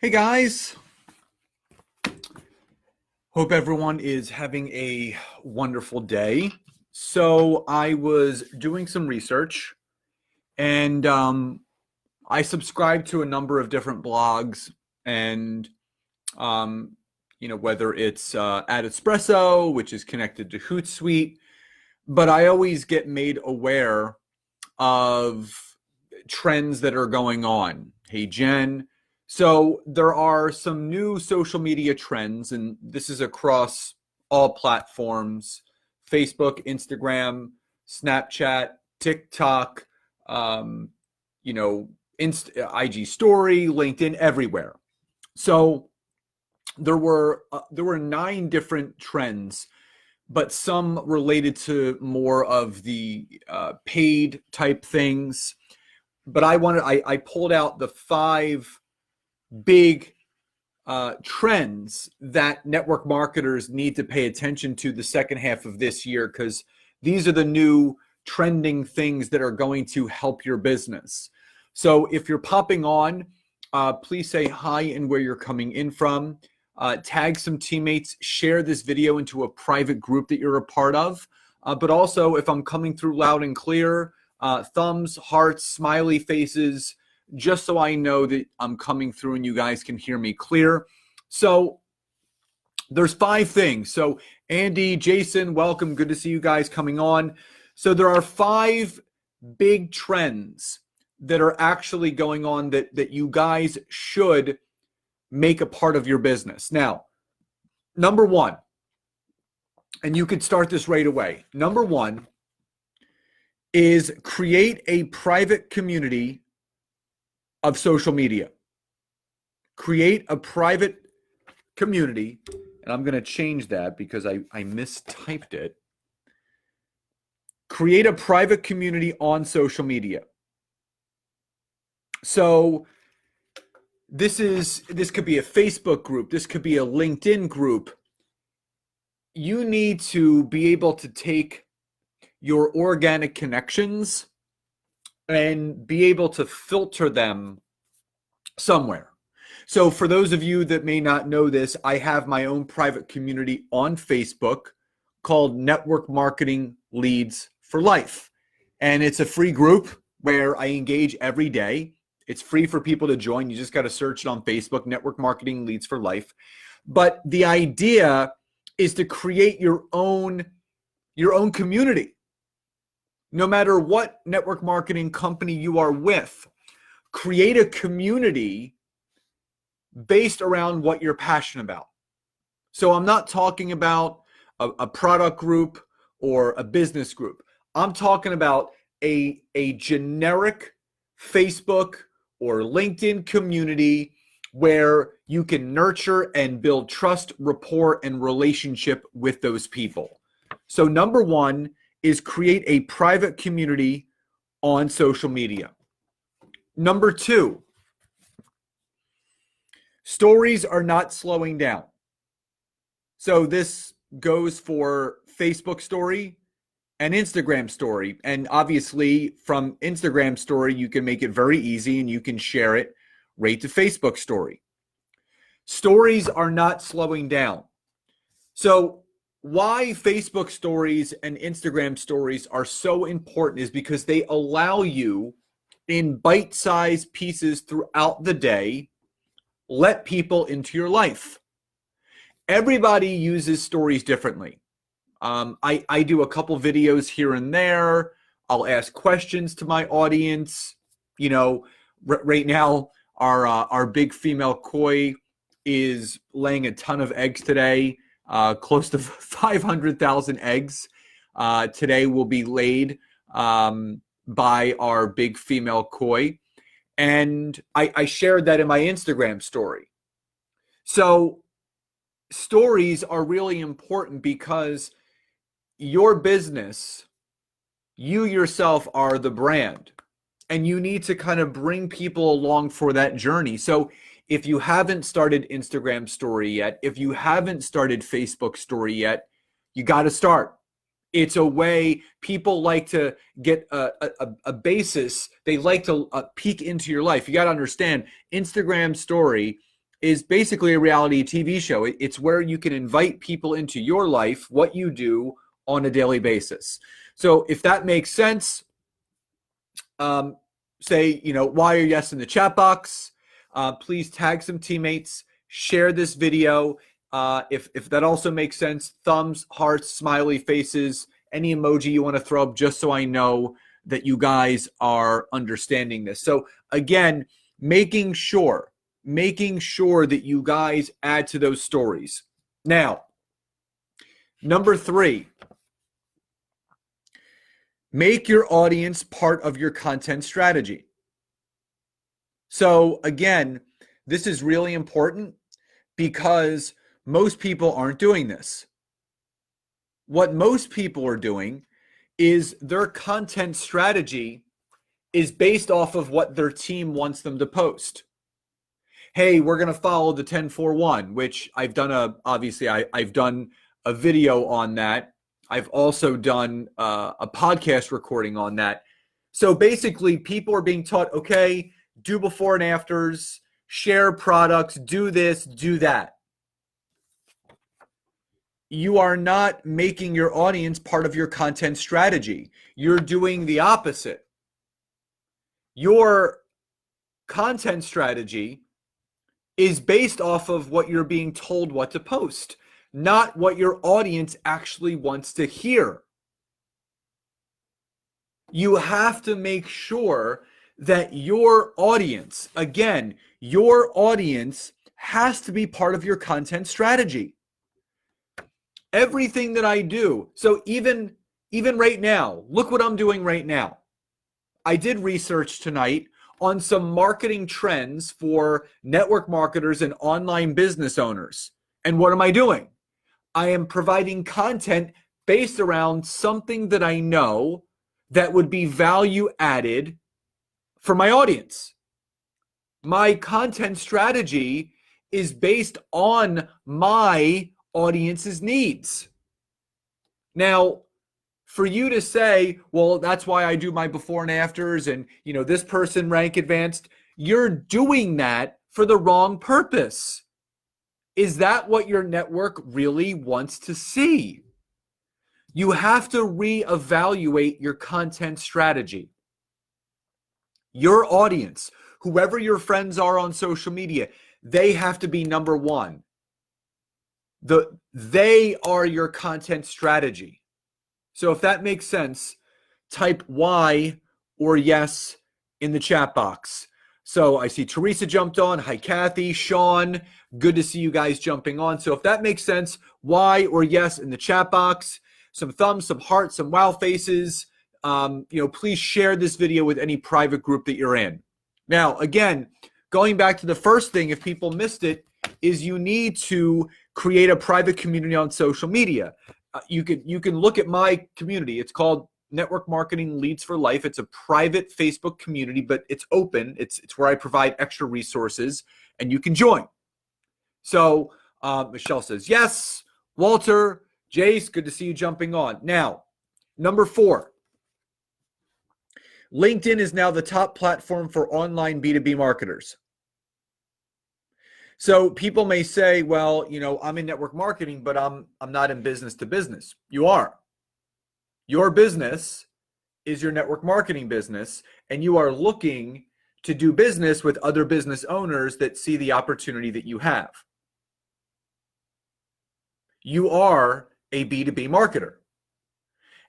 Hey guys, hope everyone is having a wonderful day. So I was doing some research and I subscribe to a number of different blogs and um, whether it's at Espresso, which is connected to Hootsuite, but I always get made aware of trends that are going on. Hey, Jen. So there are some new social media trends, and this is across all platforms: Facebook, Instagram, Snapchat, TikTok, um, IG Story, LinkedIn, everywhere. So there were 9 different trends, but some related to more of the paid type things. But I pulled out the 5 big trends that network marketers need to pay attention to the second half of this year, because these are the new trending things that are going to help your business. So if you're popping on, please say hi and where you're coming in from. Tag some teammates, share this video into a private group that you're a part of. But also, if I'm coming through loud and clear, thumbs, hearts, smiley faces, just so I know that I'm coming through and you guys can hear me clear. So there's 5 things. So Andy, Jason, welcome. Good to see you guys coming on. So there are 5 big trends that are actually going on that you guys should make a part of your business. Now, number 1, and you could start this right away. Number 1 is create a private community of social media. Create a private community, and I'm going to change that because I mistyped it. Create a private community on social media. So this could be a Facebook group, this could be a LinkedIn group. You need to be able to take your organic connections and be able to filter them somewhere. So for those of you that may not know this, I have my own private community on Facebook called Network Marketing Leads for Life. And it's a free group where I engage every day. It's free for people to join. You just got to search it on Facebook, Network Marketing Leads for Life. But the idea is to create your own community. No matter what network marketing company you are with, create a community based around what you're passionate about. So I'm not talking about a product group or a business group. I'm talking about a generic Facebook or LinkedIn community where you can nurture and build trust, rapport, and relationship with those people. So number 1 is create a private community on social media. Number 2, stories are not slowing down. So this goes for Facebook story and Instagram story. And obviously from Instagram story, you can make it very easy and you can share it right to Facebook story. Stories are not slowing down. So why Facebook stories and Instagram stories are so important is because they allow you in bite-sized pieces throughout the day, let people into your life. Everybody uses stories differently. I do a couple videos here and there. I'll ask questions to my audience. Right now, our big female koi is laying a ton of eggs today. Close to 500,000 eggs today will be laid by our big female koi. And I shared that in my Instagram story. So stories are really important because your business, you yourself are the brand, and you need to kind of bring people along for that journey. So if you haven't started Instagram story yet, if you haven't started Facebook story yet, you got to start. It's a way people like to get a basis. They like to peek into your life. You got to understand, Instagram story is basically a reality TV show. It's where you can invite people into your life, what you do on a daily basis. So if that makes sense, say, why or yes in the chat box. Please tag some teammates, share this video. If that also makes sense, thumbs, hearts, smiley faces, any emoji you want to throw up, just so I know that you guys are understanding this. So again, making sure that you guys add to those stories. Now, number 3, make your audience part of your content strategy. So again, this is really important because most people aren't doing this. What most people are doing is their content strategy is based off of what their team wants them to post. Hey, we're going to follow the 10-4-1, which I've done I've done a video on that. I've also done a podcast recording on that. So basically, people are being taught, okay, do before and afters, share products, do this, do that. You are not making your audience part of your content strategy. You're doing the opposite. Your content strategy is based off of what you're being told what to post, not what your audience actually wants to hear. You have to make sure that your audience, again, your audience has to be part of your content strategy. Everything that I do, so even right now, look what I'm doing right now. I did research tonight on some marketing trends for network marketers and online business owners. And what am I doing? I am providing content based around something that I know that would be value added for my audience. My content strategy is based on my audience's needs. Now, for you to say, well, that's why I do my before and afters and, this person rank advanced, you're doing that for the wrong purpose. Is that what your network really wants to see? You have to reevaluate your content strategy. Your audience, whoever your friends are on social media, they have to be number one. They are your content strategy. So if that makes sense, type Y or yes in the chat box. So I see Teresa jumped on. Hi, Kathy, Sean. Good to see you guys jumping on. So if that makes sense, Y or yes in the chat box. Some thumbs, some hearts, some wow faces. Please share this video with any private group that you're in. Now, again, going back to the first thing, if people missed it, is you need to create a private community on social media. You can look at my community. It's called Network Marketing Leads for Life. It's a private Facebook community, but it's open. It's where I provide extra resources, and you can join. So Michelle says yes. Walter, Jace, good to see you jumping on. Now, number 4. LinkedIn is now the top platform for online B2B marketers. So people may say, well, I'm in network marketing, but I'm not in business to business. You are. Your business is your network marketing business, and you are looking to do business with other business owners that see the opportunity that you have. You are a B2B marketer.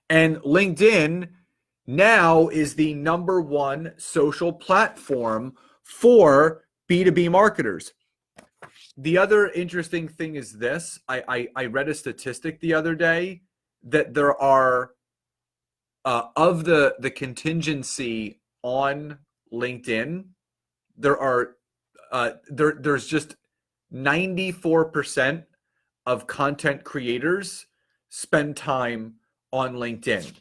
And LinkedIn now is the number 1 social platform for B2B marketers. The other interesting thing is this. I read a statistic the other day that there are, of the contingency on LinkedIn, there's just 94% of content creators spend time on LinkedIn.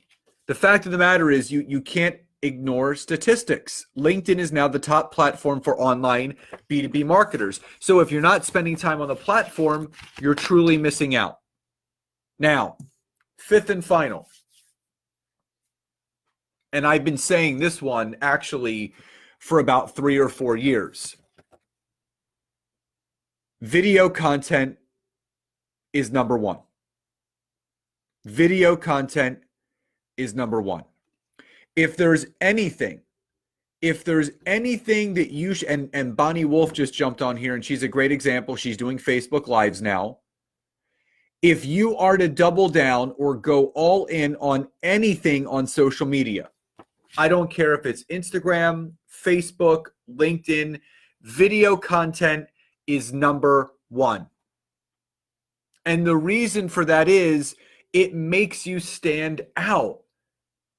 The fact of the matter is you can't ignore statistics. LinkedIn is now the top platform for online B2B marketers. So if you're not spending time on the platform, you're truly missing out. Now, 5th and final. And I've been saying this one actually for about 3 or 4 years. Video content is number one. Video content is number one. If there's anything that you and Bonnie Wolf just jumped on here, and she's a great example. She's doing Facebook Lives now. If you are to double down or go all in on anything on social media, I don't care if it's Instagram, Facebook, LinkedIn, video content is number one. And the reason for that is it makes you stand out.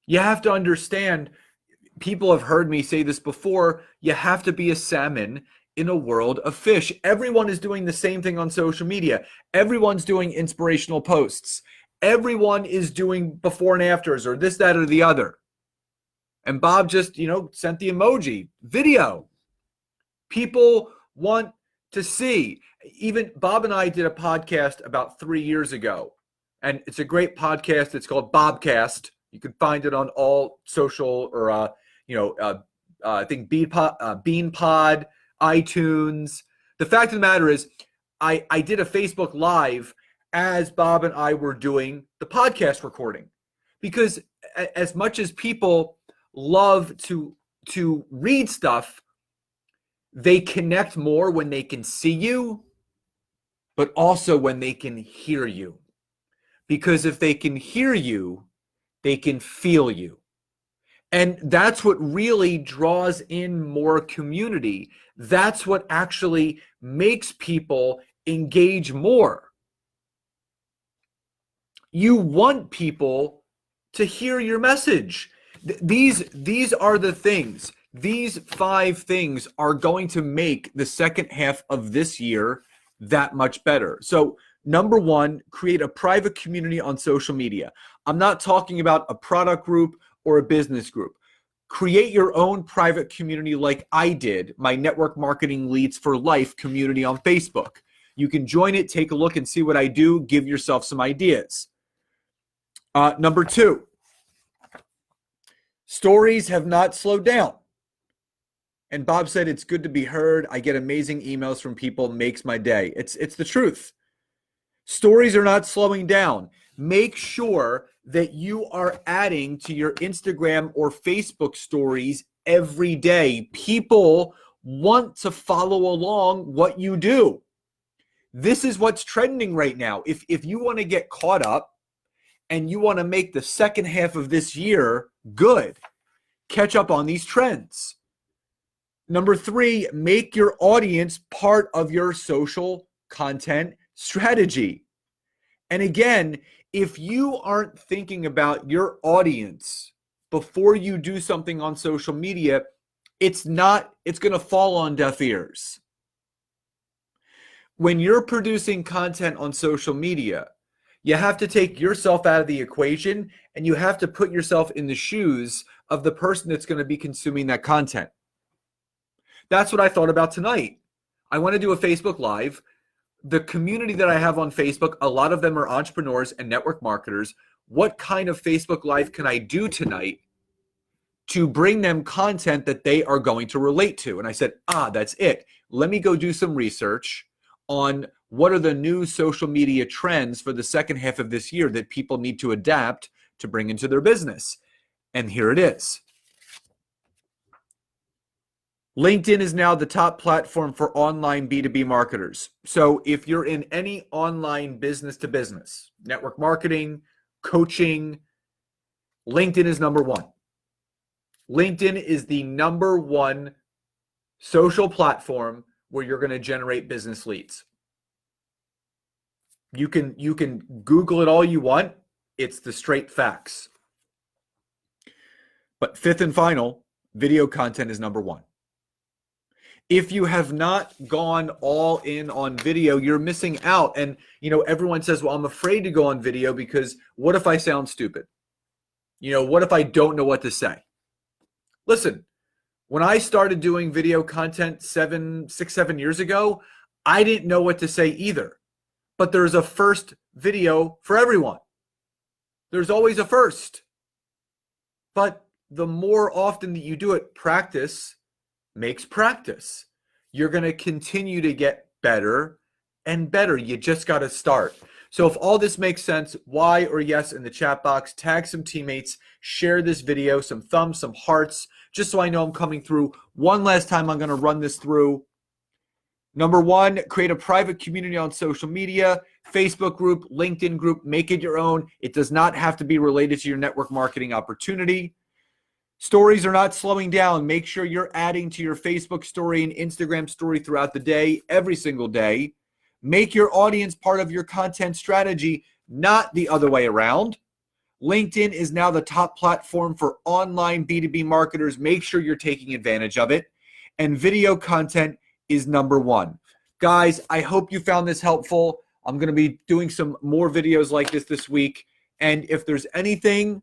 You have to understand, people have heard me say this before, you have to be a salmon in a world of fish. Everyone is doing the same thing on social media. Everyone's doing inspirational posts. Everyone is doing before and afters or this, that, or the other. And Bob just, sent the emoji. Video. People want to see. Even Bob and I did a podcast about 3 years ago. And it's a great podcast. It's called Bobcast. You can find it on all social or, I think BeanPod, iTunes. The fact of the matter is, I did a Facebook Live as Bob and I were doing the podcast recording. Because as much as people love to read stuff, they connect more when they can see you, but also when they can hear you. Because if they can hear you, they can feel you. And that's what really draws in more community. That's what actually makes people engage more. You want people to hear your message. These are the things. These 5 things are going to make the second half of this year that much better. So, number 1, create a private community on social media. I'm not talking about a product group or a business group. Create your own private community like I did, my Network Marketing Leads for Life community on Facebook. You can join it, take a look and see what I do, give yourself some ideas. Number 2, stories have not slowed down. And Bob said, it's good to be heard. I get amazing emails from people, makes my day. It's the truth. Stories are not slowing down. Make sure that you are adding to your Instagram or Facebook stories every day. People want to follow along what you do. This is what's trending right now. If you want to get caught up and you want to make the second half of this year good, catch up on these trends. Number 3, make your audience part of your social content strategy. And again, if you aren't thinking about your audience before you do something on social media, it's going to fall on deaf ears. When you're producing content on social media, you have to take yourself out of the equation and you have to put yourself in the shoes of the person that's going to be consuming that content. That's what I thought about tonight. I want to do a Facebook Live. The community that I have on Facebook, a lot of them are entrepreneurs and network marketers. What kind of Facebook Live can I do tonight to bring them content that they are going to relate to? And I said, that's it. Let me go do some research on what are the new social media trends for the second half of this year that people need to adapt to bring into their business. And here it is. LinkedIn is now the top platform for online B2B marketers. So if you're in any online business to business, network marketing, coaching, LinkedIn is number 1. LinkedIn is the number 1 social platform where you're going to generate business leads. You can Google it all you want. It's the straight facts. But 5th and final, video content is number 1. If you have not gone all in on video, you're missing out. And, everyone says, well, I'm afraid to go on video because what if I sound stupid? What if I don't know what to say? Listen, when I started doing video content 7 years ago, I didn't know what to say either. But there's a first video for everyone. There's always a first. But the more often that you do it, practice makes practice. You're going to continue to get better and better. You just got to start. So if all this makes sense, Y or yes in the chat box, tag some teammates, share this video, some thumbs, some hearts, just so I know I'm coming through. One last time, I'm going to run this through. Number one, create a private community on social media, Facebook group, LinkedIn group, make it your own. It does not have to be related to your network marketing opportunity. Stories are not slowing down. Make sure you're adding to your Facebook story and Instagram story throughout the day, every single day. Make your audience part of your content strategy, not the other way around. LinkedIn is now the top platform for online B2B marketers. Make sure you're taking advantage of it. And video content is number one. Guys, I hope you found this helpful. I'm going to be doing some more videos like this week. And if there's anything,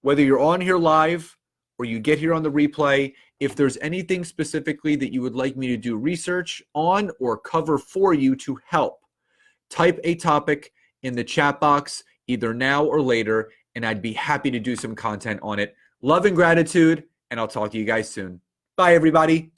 whether you're on here live or you get here on the replay, if there's anything specifically that you would like me to do research on or cover for you to help, type a topic in the chat box either now or later, and I'd be happy to do some content on it. Love and gratitude, and I'll talk to you guys soon. Bye, everybody.